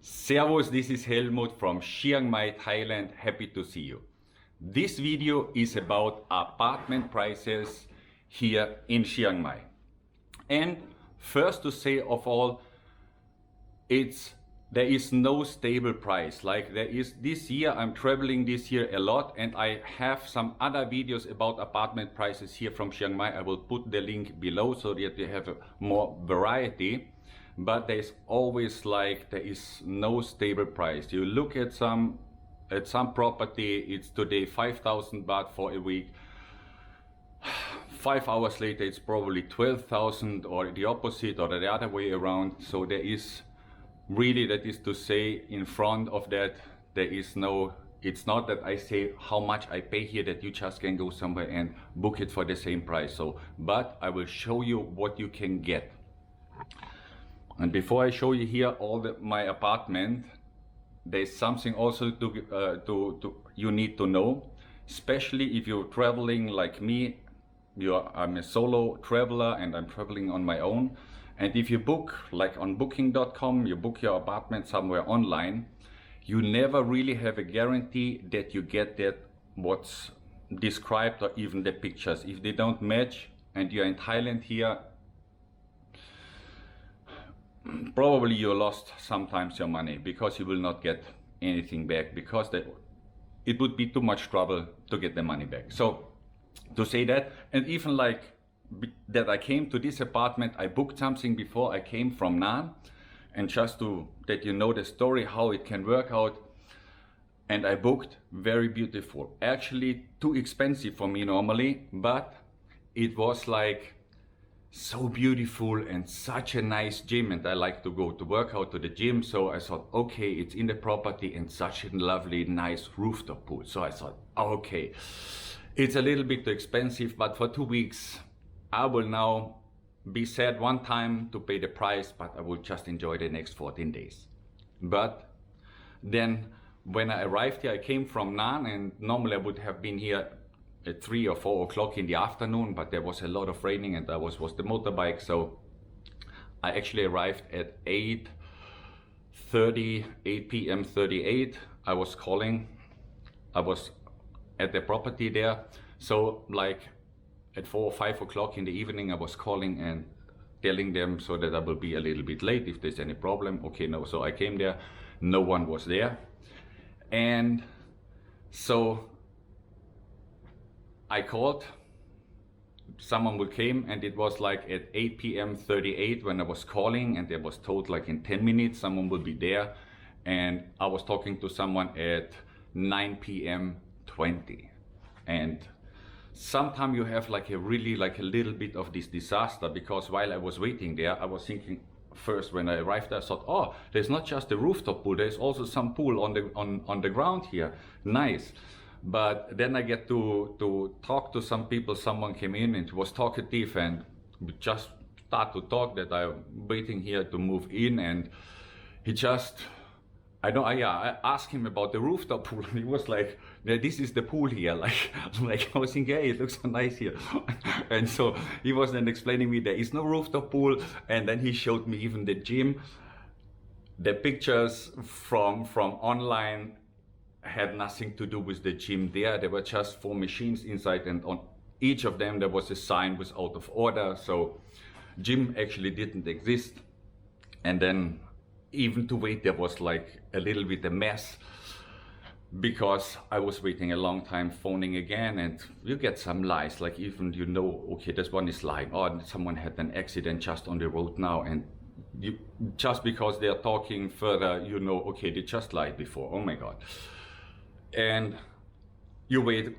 Servus, this is Helmut from Chiang Mai, Thailand. Happy to see you. This video is about apartment prices here in Chiang Mai. And first to say of all, there is no stable price. Like there is this year, I'm traveling this year a lot, and I have some other videos about apartment prices here from Chiang Mai. I will put the link below so that you have more variety. But there's always there is no stable price. You look at some property, it's today 5,000 baht for a week. 5 hours later, it's probably 12,000, or the opposite, or the other way around. So there is really, that is to say, in front of that, there is no, it's not that I say how much I pay here that you just can go somewhere and book it for the same price. But I will show you what you can get. And before I show you here my apartment, there's something also you need to know, especially if you're traveling like me. I'm a solo traveler and I'm traveling on my own. And if you book, like on booking.com, you book your apartment somewhere online, you never really have a guarantee that you get what's described, or even the pictures. If they don't match and you're in Thailand here, probably you lost sometimes your money, because you will not get anything back, because it would be too much trouble to get the money back. So to say that, and even that I came to this apartment, I booked something before I came from Nan, and just that you know the story, how it can work out. And I booked very beautiful, actually too expensive for me normally, but it was so beautiful and such a nice gym, and I like to go to work out to the gym. So I thought, okay, it's in the property and such a lovely, nice rooftop pool. So I thought, okay, it's a little bit too expensive, but for 2 weeks, I will now be sad one time to pay the price, but I will just enjoy the next 14 days. But then when I arrived here, I came from Nan, and normally I would have been here at 3 or 4 o'clock in the afternoon, but there was a lot of raining and I was the motorbike. So I actually arrived at 8 p.m. 38. I was at the property there. So at 4 or 5 o'clock in the evening, I was calling and telling them so that I will be a little bit late if there's any problem. Okay, no, so I came there, no one was there. And so I called, someone came, and it was at 8 p.m. 38 when I was calling, and I was told in 10 minutes someone will be there. And I was talking to someone at 9 p.m. 20. And sometimes you have a little bit of this disaster, because while I was waiting there, I was thinking first when I arrived there, I thought, oh, there's not just a rooftop pool, there's also some pool on the ground here. Nice. But then I get to talk to some people. Someone came in and was talkative, and we just start to talk that I'm waiting here to move in, and he just, I asked him about the rooftop pool, and he was like, yeah, this is the pool here. I was thinking, hey, it looks so nice here. And so he was then explaining me there is no rooftop pool, and then he showed me even the gym. The pictures from online had nothing to do with the gym there. There were just 4 machines inside, and on each of them there was a sign was out of order. So gym actually didn't exist. And then even to wait there was a little bit a mess, because I was waiting a long time, phoning again, and you get some lies, even okay, this one is lying, oh, someone had an accident just on the road now, and just because they're talking further, okay, they just lied before. Oh my God. And you wait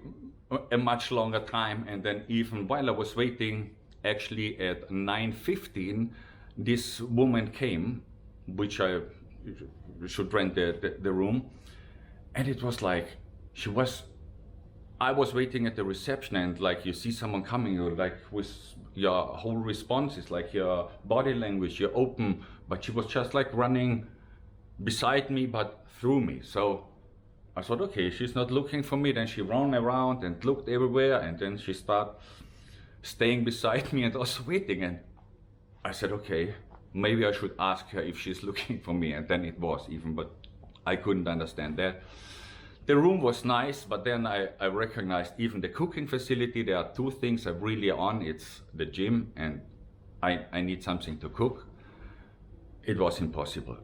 a much longer time, and then even while I was waiting, actually at 9:15, this woman came, which I should rent the room, and it was I was waiting at the reception, and you see someone coming, with your whole response is your body language, you're open, but she was just running beside me but through me. So I thought, okay, she's not looking for me. Then she ran around and looked everywhere, and then she started staying beside me and also waiting. And I said, okay, maybe I should ask her if she's looking for me, and then it was even, but I couldn't understand that. The room was nice, but then I recognized even the cooking facility. There are two things I'm really on. It's the gym, and I need something to cook. It was impossible.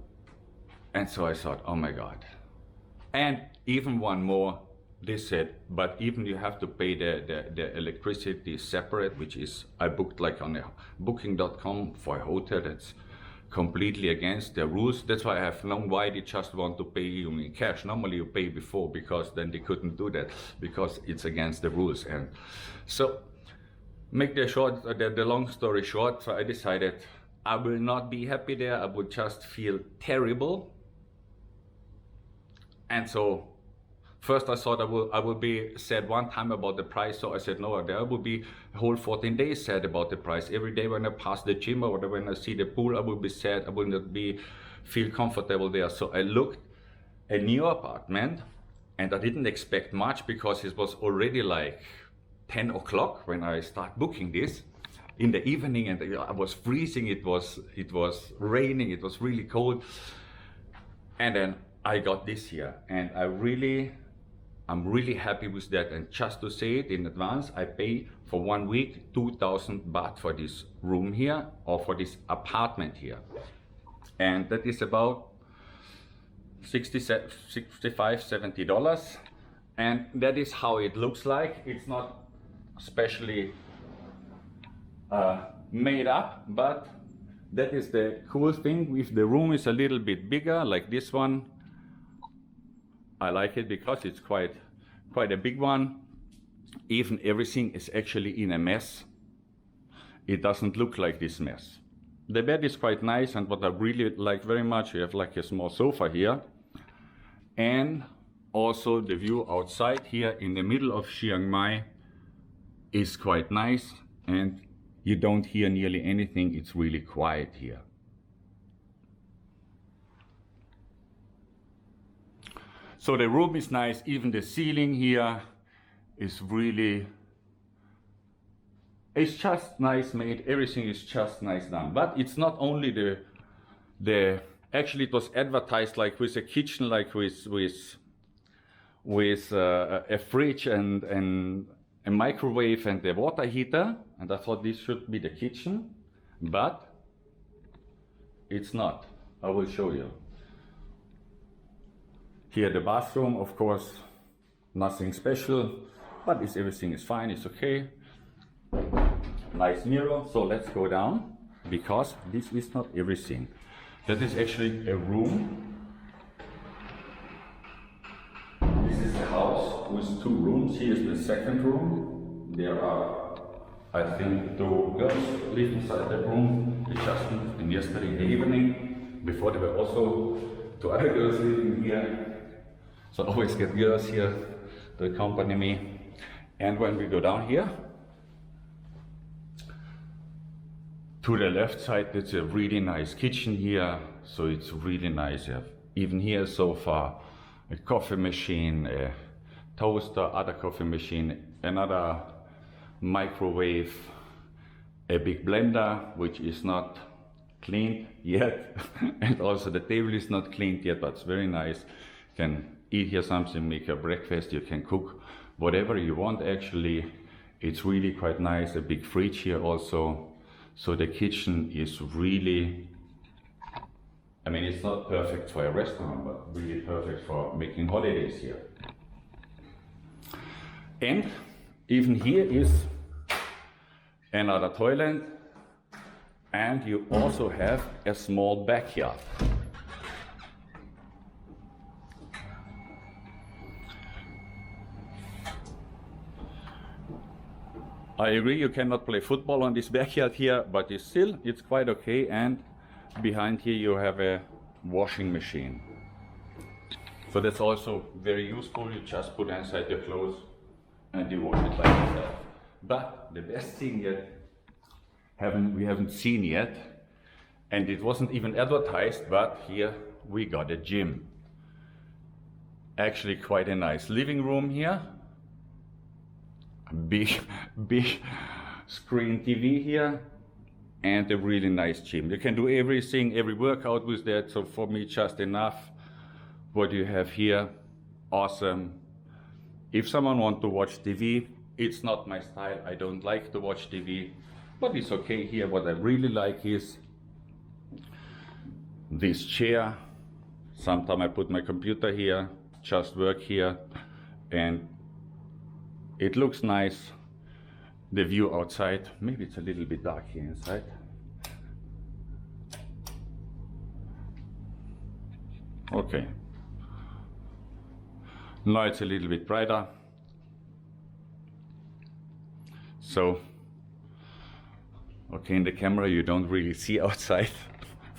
And so I thought, oh my God. And even one more, they said, but even you have to pay the electricity separate, which is, I booked like on a booking.com for a hotel that's completely against their rules. That's why I have known why they just want to pay you in cash. Normally you pay before, because then they couldn't do that, because it's against the rules. And so, make the long story short, so I decided I will not be happy there. I would just feel terrible. And so first I thought I will be sad one time about the price, so I said no, there will be a whole 14 days sad about the price. Every day when I pass the gym or when I see the pool, I will be sad. I will not feel comfortable there. So I looked a new apartment, and I didn't expect much because it was already like 10 o'clock when I start booking this in the evening, and I was freezing. It was raining. It was really cold. And then I got this here, and I'm really happy with that. And just to say it in advance, I pay for 1 week 2,000 baht for this room here, or for this apartment here. And that is about $65, $70. And that is how it looks like. It's not especially made up, but that is the cool thing. If the room is a little bit bigger, like this one, I like it because it's quite a big one. Even everything is actually in a mess. It doesn't look like this mess. The bed is quite nice, and what I really like very much, you have like a small sofa here, and also the view outside here in the middle of Chiang Mai is quite nice, and you don't hear nearly anything. It's really quiet here. So the room is nice. Even the ceiling here is really, it's just nice made. Everything is just nice done. But it's not only actually it was advertised like with a kitchen, like with a fridge and a microwave and a water heater. And I thought this should be the kitchen, but it's not. I will show you. Here the bathroom, of course, nothing special, but everything is fine, it's okay. Nice mirror. So let's go down, because this is not everything. That is actually a room. This is a house with 2 rooms. Here is the second room. There are, I think, 2 girls live inside that room. They just moved in yesterday in the evening. Before there were also 2 other girls living here. So I always get girls here to accompany me. And when we go down here, to the left side, it's a really nice kitchen here. So it's really nice. You have even here a sofa, a coffee machine, a toaster, other coffee machine, another microwave, a big blender, which is not cleaned yet. And also the table is not cleaned yet, but it's very nice. You can eat here something, make a breakfast, you can cook whatever you want actually. It's really quite nice. A big fridge here also. So the kitchen is really, I mean, it's not perfect for a restaurant, but really perfect for making holidays here. And even here is another toilet, and you also have a small backyard. I agree, you cannot play football on this backyard here, but it's quite okay. And behind here you have a washing machine. So that's also very useful. You just put inside your clothes and you wash it like yourself. But the best thing yet, we haven't seen yet, and it wasn't even advertised, but here we got a gym. Actually quite a nice living room here. A big screen TV here, and a really nice gym. You can do everything, every workout with that. So for me, just enough. What you have here, awesome. If someone wants to watch TV, it's not my style. I don't like to watch TV, but it's okay here. What I really like is this chair. Sometimes I put my computer here, just work here, and it looks nice. The view outside, maybe it's a little bit dark here inside. Okay. Now it's a little bit brighter. So, okay, in the camera you don't really see outside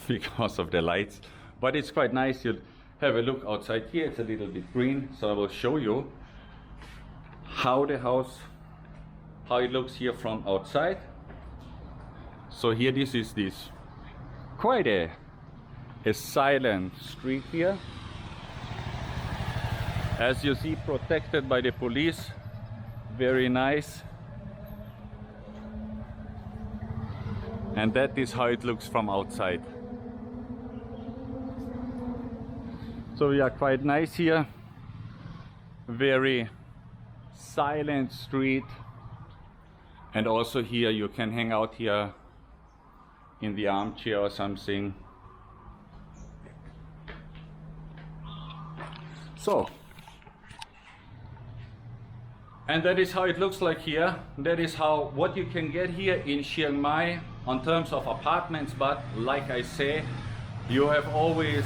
because of the lights, but it's quite nice. You'll have a look outside here. It's a little bit green, so I will show you how the house, how it looks here from outside. So here this is quite a silent street here. As you see, protected by the police. Very nice. And that is how it looks from outside. So we are quite nice here. Very silent street. And also here you can hang out here in the armchair or something. So, and that is how it looks like here. That is what you can get here in Chiang Mai on terms of apartments. But like I say, you have always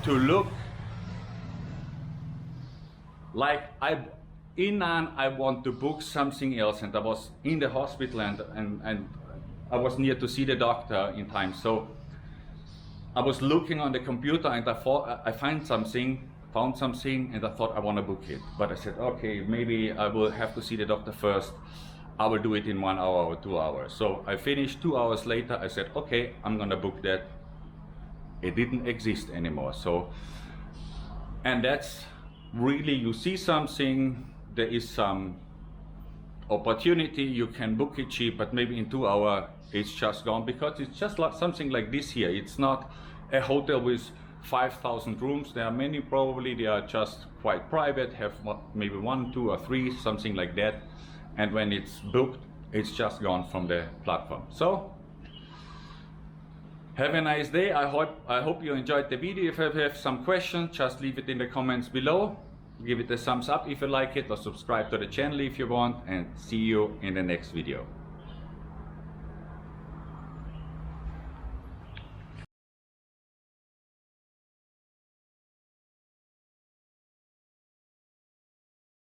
to look. Like in Nan, I want to book something else, and I was in the hospital and I was near to see the doctor in time. So I was looking on the computer and I thought I found something, and I thought I want to book it. But I said, okay, maybe I will have to see the doctor first. I will do it in 1 hour or 2 hours. So I finished 2 hours later. I said, okay, I'm gonna book that. It didn't exist anymore. So, and that's really, you see something, there is some opportunity, you can book it cheap, but maybe in 2 hours it's just gone, because it's just like something like this here. It's not a hotel with 5,000 rooms. There are many, probably they are just quite private, have maybe 1, 2 or 3, something like that. And when it's booked, it's just gone from the platform. So have a nice day. I hope you enjoyed the video. If you have some questions, just leave it in the comments below. Give it a thumbs up if you like it, or subscribe to the channel if you want, and see you in the next video.